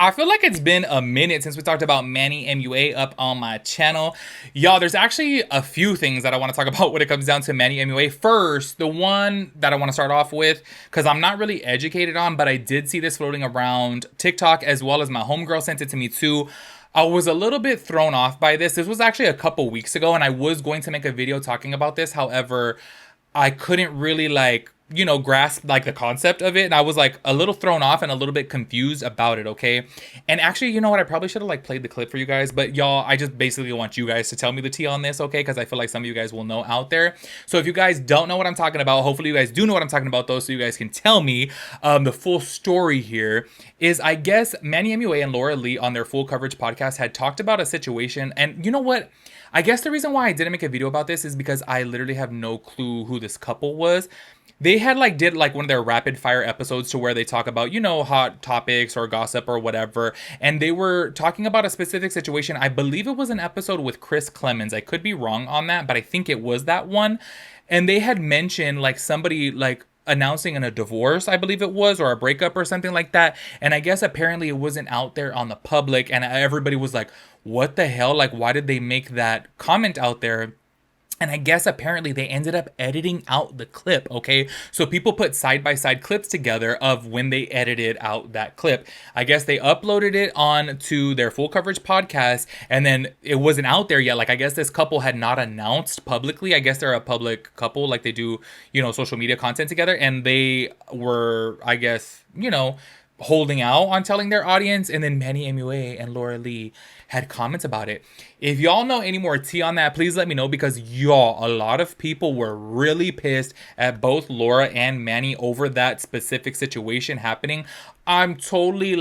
I feel like it's been a minute since we talked about Manny Mua up on my channel. Y'all, there's actually a few things that I want to talk about when it comes down to Manny Mua. First, the one that I want to start off with, because I'm not really educated on, but I did see this floating around TikTok as well as my homegirl sent it to me too. I was a little bit thrown off by this. This was actually a couple weeks ago, and I was going to make a video talking about this. However, I couldn't really grasp like the concept of it, and I was like a little thrown off and a little bit confused about it. Okay, and actually, you know what, I probably should have like played the clip for you guys, but y'all, I just basically want you guys to tell me the tea on this, okay? Because I feel like some of you guys will know out there. So if you guys don't know what I'm talking about, hopefully you guys do know what I'm talking about though, so you guys can tell me the full story. Here is, I guess, Manny Mua and Laura Lee on their full coverage podcast had talked about a situation, and you know what, I guess the reason why I didn't make a video about this is because I literally have no clue who this couple was. They had did one of their rapid fire episodes to where they talk about, hot topics or gossip or whatever. And they were talking about a specific situation. I believe it was an episode with Chris Clemens. I could be wrong on that, but I think it was that one. And they had mentioned somebody announcing a divorce, I believe it was, or a breakup or something like that. And I guess apparently it wasn't out there on the public, and everybody was like, what the hell? Why did they make that comment out there? And I guess apparently they ended up editing out the clip, okay? So people put side-by-side clips together of when they edited out that clip. I guess they uploaded it on to their full coverage podcast, and then it wasn't out there yet. I guess this couple had not announced publicly. I guess they're a public couple, they do, social media content together. And they were, I guess, holding out on telling their audience, and then Manny Mua and Laura Lee had comments about it. If y'all know any more tea on that, please let me know, because y'all, a lot of people were really pissed at both Laura and Manny over that specific situation happening. I'm totally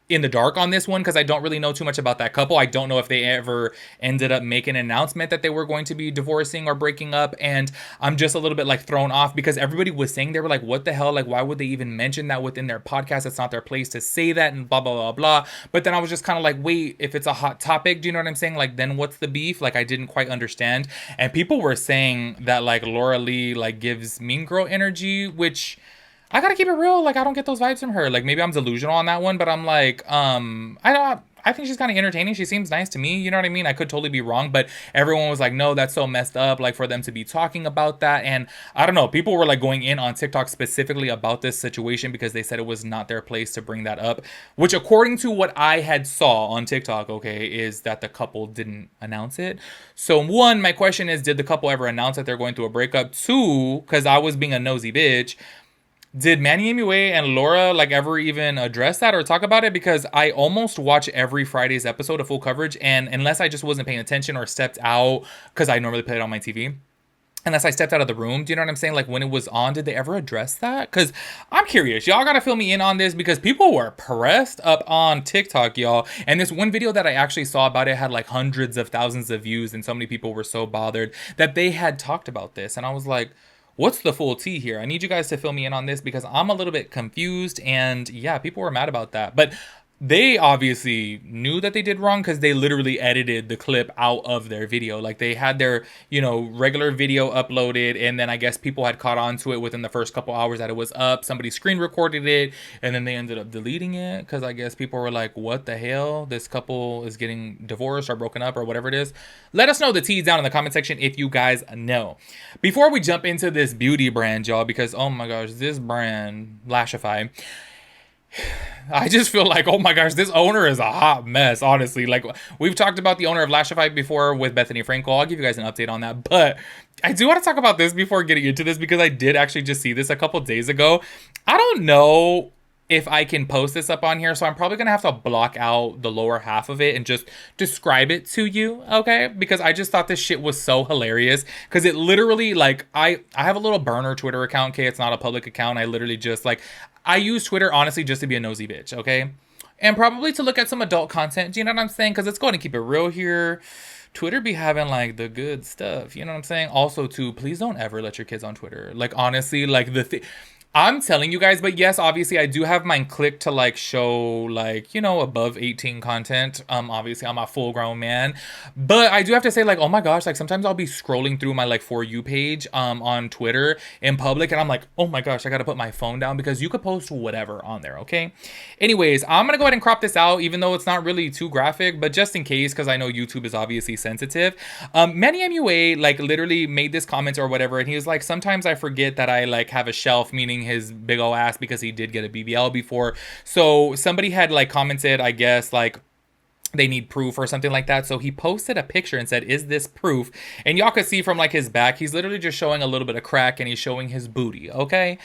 in the dark on this one because I don't really know too much about that couple. I don't know if they ever ended up making an announcement that they were going to be divorcing or breaking up, and I'm just a little bit thrown off because everybody was saying, they were like, what the hell, why would they even mention that within their podcast? It's not their place to say that, and blah blah blah blah. But then I was just kind of like, wait, if it's a hot topic, do you know what I'm saying? Then what's the beef? I didn't quite understand. And people were saying that Laura Lee gives mean girl energy, which I gotta keep it real. I don't get those vibes from her. Maybe I'm delusional on that one, but I'm I think she's kind of entertaining. She seems nice to me. You know what I mean? I could totally be wrong, but everyone was like, no, that's so messed up. For them to be talking about that. And I don't know. People were going in on TikTok specifically about this situation because they said it was not their place to bring that up, which according to what I had saw on TikTok, okay, is that the couple didn't announce it. So one, my question is, did the couple ever announce that they're going through a breakup? Two, because I was being a nosy bitch, did Manny Mua and Laura ever even address that or talk about it? Because I almost watch every Friday's episode of full coverage, and unless I just wasn't paying attention or stepped out, because I normally play it on my TV, unless I stepped out of the room, do you know what I'm saying? When it was on, did they ever address that? Because I'm curious. Y'all gotta fill me in on this because people were pressed up on TikTok, y'all. And this one video that I actually saw about it had hundreds of thousands of views, and so many people were so bothered that they had talked about this. And I was like, what's the full tea here? I need you guys to fill me in on this because I'm a little bit confused, and yeah, people were mad about that. But they obviously knew that they did wrong because they literally edited the clip out of their video. They had their, regular video uploaded, and then I guess people had caught on to it within the first couple hours that it was up. Somebody screen recorded it, and then they ended up deleting it because I guess people were like, what the hell? This couple is getting divorced or broken up or whatever it is. Let us know the tea down in the comment section if you guys know. Before we jump into this beauty brand, y'all, because oh my gosh, this brand, Lashify, I just feel oh my gosh, this owner is a hot mess, honestly. We've talked about the owner of Lashify before with Bethany Frankel. I'll give you guys an update on that. But I do want to talk about this before getting into this because I did actually just see this a couple days ago. I don't know if I can post this up on here, so I'm probably gonna have to block out the lower half of it and just describe it to you, okay? Because I just thought this shit was so hilarious because it literally I have a little burner Twitter account, okay? It's not a public account. I literally just I use Twitter honestly just to be a nosy bitch, okay? And probably to look at some adult content, do you know what I'm saying? Because it's going to keep it real here. Twitter be having the good stuff, you know what I'm saying? Also too, please don't ever let your kids on Twitter. Honestly, I'm telling you guys, but yes, obviously I do have mine clicked to like show like, you know, above 18 content. Obviously I'm a full grown man. But I do have to say, like, oh my gosh, like sometimes I'll be scrolling through my like For You page on Twitter in public, and I'm like, oh my gosh, I gotta put my phone down because you could post whatever on there, okay? Anyways, I'm gonna go ahead and crop this out, even though it's not really too graphic, but just in case, because I know YouTube is obviously sensitive. Manny MUA like literally made this comment or whatever, and he was like, sometimes I forget that I like have a shelf, meaning his big ol' ass, because he did get a BBL before. So somebody had like commented, I guess, like they need proof or something like that. So he posted a picture and said, is this proof? And y'all could see from like his back, he's literally just showing a little bit of crack and he's showing his booty, okay?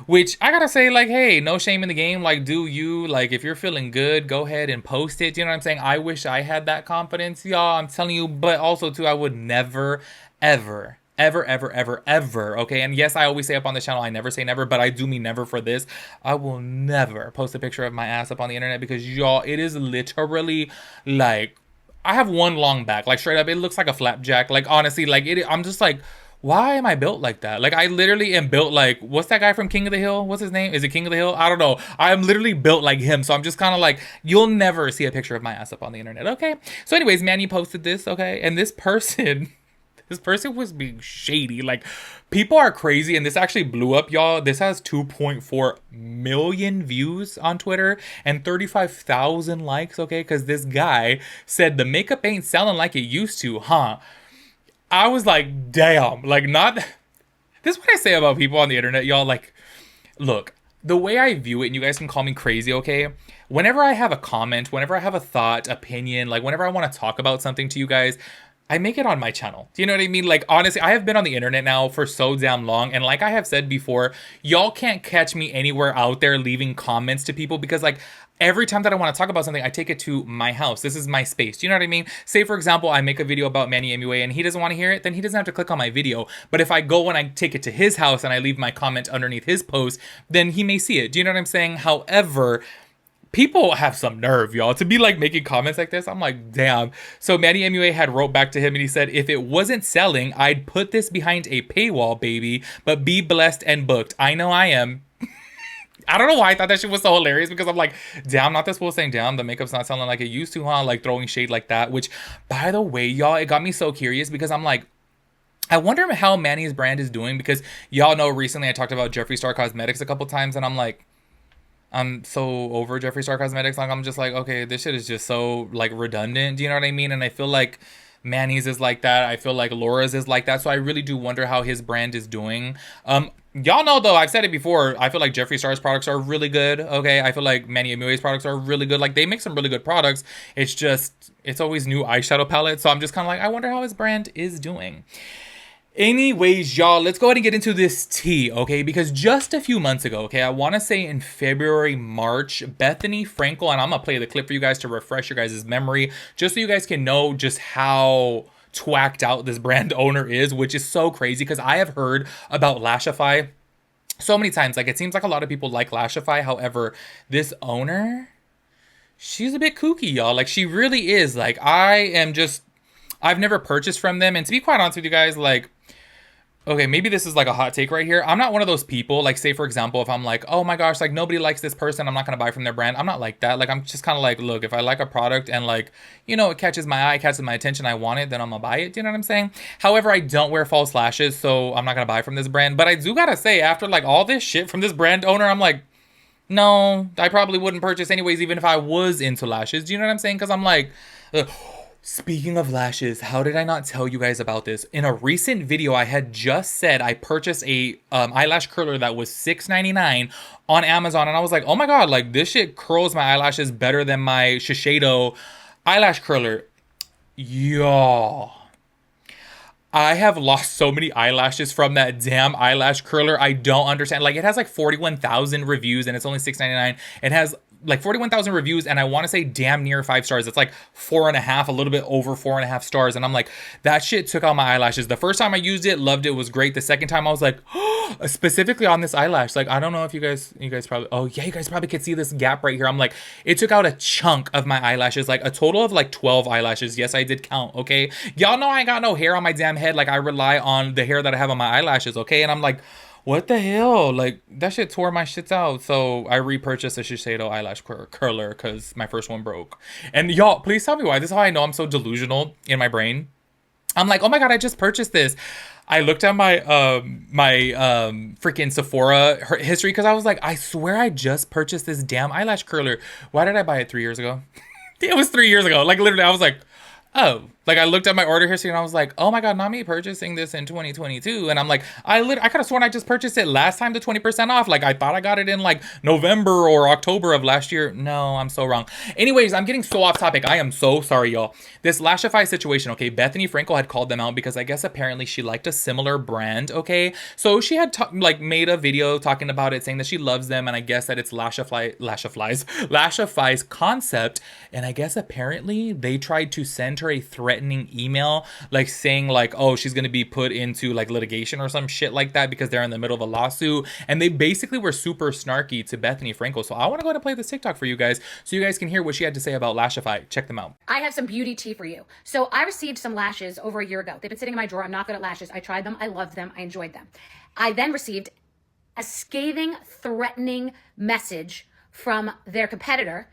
Which I gotta say, like, hey, no shame in the game. Like, do you, like, if you're feeling good, go ahead and post it. You know what I'm saying? I wish I had that confidence, y'all. I'm telling you, but also too, I would never, ever, ever, okay? And yes, I always say up on the channel, I never say never, but I do mean never for this. I will never post a picture of my ass up on the internet because, y'all, it is literally like, I have one long back, like straight up, it looks like a flapjack. Like, honestly, like, I'm just like, why am I built like that? Like, I literally am built like, what's that guy from King of the Hill? What's his name? Is it King of the Hill? I don't know. I'm literally built like him. So I'm just kind of like, you'll never see a picture of my ass up on the internet, okay? So anyways, Manny posted this, okay? And this person... This person was being shady. Like, people are crazy, and this actually blew up, y'all. This has 2.4 million views on Twitter and 35,000 likes, okay? Because this guy said the makeup ain't selling like it used to, huh? I was like, damn. Like, not... This is what I say about people on the internet, y'all. Like, look, the way I view it, and you guys can call me crazy, okay? Whenever I have a comment, whenever I have a thought, opinion, like, whenever I want to talk about something to you guys... I make it on my channel. Do you know what I mean? Like, honestly, I have been on the internet now for so damn long. And like I have said before, y'all can't catch me anywhere out there leaving comments to people because, like, every time that I want to talk about something, I take it to my house. This is my space. Do you know what I mean? Say, for example, I make a video about Manny MUA and he doesn't want to hear it, then he doesn't have to click on my video. But if I go and I take it to his house and I leave my comment underneath his post, then he may see it. Do you know what I'm saying? However... people have some nerve, y'all, to be like making comments like this. I'm like, damn. So Manny MUA had wrote back to him and he said, if it wasn't selling, I'd put this behind a paywall, baby, but be blessed and booked. I know I am. I don't know why I thought that shit was so hilarious because I'm like, damn, not this fool saying, damn, the makeup's not selling like it used to, huh? Like throwing shade like that, which, by the way, y'all, it got me so curious because I'm like, I wonder how Manny's brand is doing because y'all know recently I talked about Jeffree Star Cosmetics a couple times and I'm like, I'm so over Jeffree Star Cosmetics. Like, I'm just like, okay, this shit is just so, like, redundant. Do you know what I mean? And I feel like Manny's is like that. I feel like Laura's is like that. So I really do wonder how his brand is doing. Y'all know, though, I've said it before. I feel like Jeffree Star's products are really good, okay? I feel like Manny MUA's products are really good. Like, they make some really good products. It's just, it's always new eyeshadow palettes. So I'm just kind of like, I wonder how his brand is doing. Anyways, y'all, let's go ahead and get into this tea, okay? Because just a few months ago, okay, I want to say in February, March, Bethany Frankel, and I'm going to play the clip for you guys to refresh your guys' memory, just so you guys can know just how twacked out this brand owner is, which is so crazy because I have heard about Lashify so many times. Like, it seems like a lot of people like Lashify. However, this owner, she's a bit kooky, y'all. Like, she really is. Like, I've never purchased from them. And to be quite honest with you guys, like, okay, maybe this is like a hot take right here. I'm not one of those people, like, say, for example, if I'm like, oh my gosh, like, nobody likes this person, I'm not going to buy from their brand. I'm not like that. Like, I'm just kind of like, look, if I like a product and, like, you know, it catches my eye, catches my attention, I want it, then I'm going to buy it. Do you know what I'm saying? However, I don't wear false lashes, so I'm not going to buy from this brand. But I do got to say, after, like, all this shit from this brand owner, I'm like, no, I probably wouldn't purchase anyways, even if I was into lashes. Do you know what I'm saying? Because I'm like... Speaking of lashes, how did I not tell you guys about this? In a recent video, I had just said I purchased a eyelash curler that was $6.99 on Amazon. And I was like, oh my God, like this shit curls my eyelashes better than my Shiseido eyelash curler. Y'all, I have lost so many eyelashes from that damn eyelash curler. I don't understand. Like, it has like 41,000 reviews and it's only $6.99. It has like 41,000 reviews and I want to say damn near 5 stars. It's like 4.5, a little bit over 4.5 stars. And I'm like, that shit took out my eyelashes. The first time I used it, loved it, was great. The second time I was like, oh, specifically on this eyelash. Like, I don't know if you guys probably, oh yeah, you guys probably could see this gap right here. I'm like, it took out a chunk of my eyelashes, like a total of like 12 eyelashes. Yes, I did count, okay? Y'all know I ain't got no hair on my damn head. Like, I rely on the hair that I have on my eyelashes, okay? And I'm like, What the hell? Like, that shit tore my shits out. So I repurchased a Shiseido eyelash curler because my first one broke. And y'all, please tell me why. This is how I know I'm so delusional in my brain. I'm like, oh my god, I just purchased this. I looked at my freaking Sephora history because I was like, I swear I just purchased this damn eyelash curler. Why did I buy it 3 years ago? It was 3 years ago. Like, literally, I was like, oh. Like, I looked at my order history and I was like, oh my god, not me purchasing this in 2022. And I'm like, I could have sworn I just purchased it last time to 20% off. Like, I thought I got it in like November or October of last year. No, I'm so wrong. Anyways, I'm getting so off topic. I am so sorry, y'all. This Lashify situation, okay, Bethany Frankel had called them out because I guess apparently she liked a similar brand, okay? So she had like made a video talking about it, saying that she loves them, and I guess that it's Lashify's concept. And I guess apparently they tried to send her a threatening email, like saying like, oh, she's gonna be put into like litigation or some shit like that because they're in the middle of a lawsuit. And they basically were super snarky to Bethany Frankel. So I want to go ahead and play this TikTok for you guys so you guys can hear what she had to say about Lashify. Check them out. I have some beauty tea for you. So I received some lashes over a year ago. They've been sitting in my drawer. I'm not good at lashes. I tried them. I loved them. I enjoyed them. I then received a scathing, threatening message from their competitor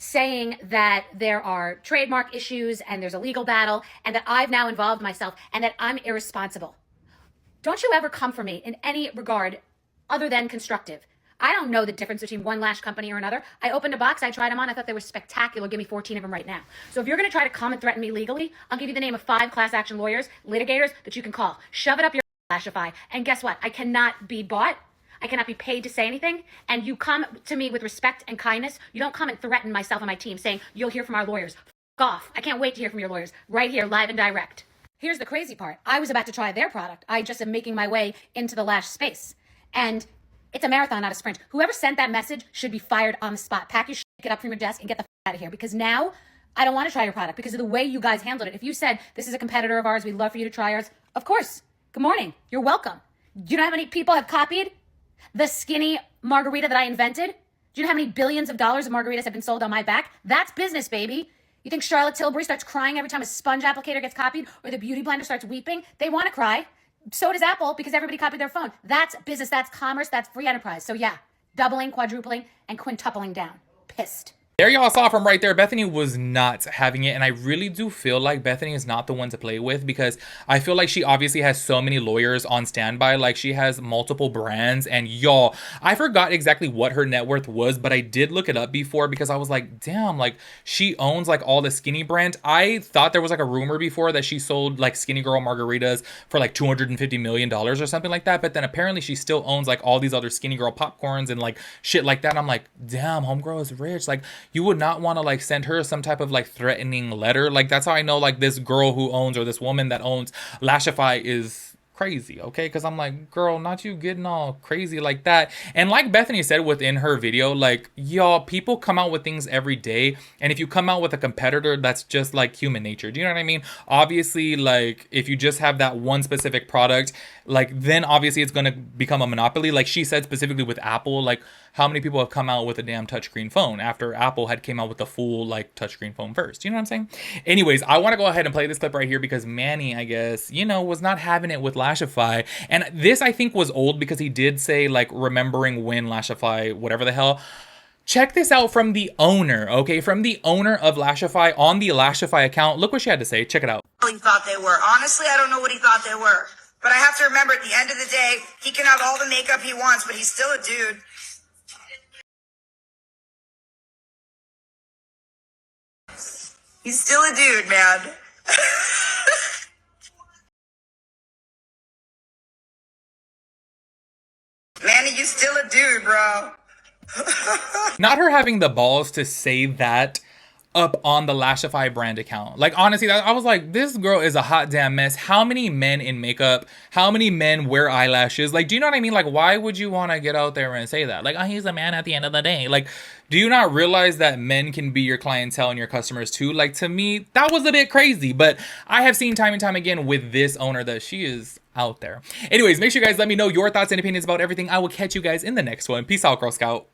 saying that there are trademark issues and there's a legal battle and that I've now involved myself and that I'm irresponsible. Don't you ever come for me in any regard other than constructive. I don't know the difference between one lash company or another. I opened a box, I tried them on, I thought they were spectacular. Give me 14 of them right now. So if you're gonna try to come and threaten me legally, I'll give you the name of 5 class action lawyers, litigators that you can call. Shove it up your Lashify. And guess what? I cannot be bought. I cannot be paid to say anything. And you come to me with respect and kindness. You don't come and threaten myself and my team saying, you'll hear from our lawyers. F off. I can't wait to hear from your lawyers. Right here, live and direct. Here's the crazy part. I was about to try their product. I just am making my way into the lash space. And it's a marathon, not a sprint. Whoever sent that message should be fired on the spot. Pack your shit, get up from your desk, and get the f out of here. Because now, I don't want to try your product because of the way you guys handled it. If you said, this is a competitor of ours, we'd love for you to try ours, of course. Good morning. You're welcome. Do you know how many people have copied the skinny margarita that I invented? Do you know how many billions of dollars of margaritas have been sold on my back? That's business, baby. You think Charlotte Tilbury starts crying every time a sponge applicator gets copied or the beauty blender starts weeping? They want to cry. So does Apple because everybody copied their phone. That's business, that's commerce, that's free enterprise. So yeah, doubling, quadrupling, and quintupling down. Pissed. There y'all saw from right there, Bethany was not having it, and I really do feel like Bethany is not the one to play with because I feel like she obviously has so many lawyers on standby, like she has multiple brands, and y'all, I forgot exactly what her net worth was, but I did look it up before because I was like, damn, like she owns like all the Skinny brand. I thought there was like a rumor before that she sold like Skinny Girl margaritas for like $250 million or something like that, but then apparently she still owns like all these other Skinny Girl popcorns and like shit like that, and I'm like, damn, homegirl is rich. Like, you would not want to like send her some type of like threatening letter. Like, that's how I know like this girl who owns, or this woman that owns Lashify is crazy, okay? Because I'm like, girl, not you getting all crazy like that. And like Bethany said within her video, like, y'all, people come out with things every day, and if you come out with a competitor, that's just like human nature. Do you know what I mean? Obviously, like, if you just have that one specific product, like, then obviously it's gonna become a monopoly. Like she said specifically with Apple, like, how many people have come out with a damn touchscreen phone after Apple had came out with the full like touchscreen phone first? You know what I'm saying? Anyways, I want to go ahead and play this clip right here because Manny, I guess, you know, was not having it with Lashify. And this, I think, was old because he did say like remembering when Lashify, whatever the hell. Check this out from the owner, okay? From the owner of Lashify on the Lashify account. Look what she had to say. Check it out. He thought they were. Honestly, I don't know what he thought they were. But I have to remember, at the end of the day, he can have all the makeup he wants, but he's still a dude. He's still a dude, man. Manny, you still a dude, bro. Not her having the balls to say that up on the Lashify brand account. Like, honestly, I was like, this girl is a hot damn mess. How many men in makeup? How many men wear eyelashes? Like, do you know what I mean? Like, why would you want to get out there and say that? Like, oh, he's a man at the end of the day. Like, do you not realize that men can be your clientele and your customers too? Like, to me, that was a bit crazy. But I have seen time and time again with this owner that she is out there. Anyways, make sure you guys let me know your thoughts and opinions about everything. I will catch you guys in the next one. Peace out, Girl Scout.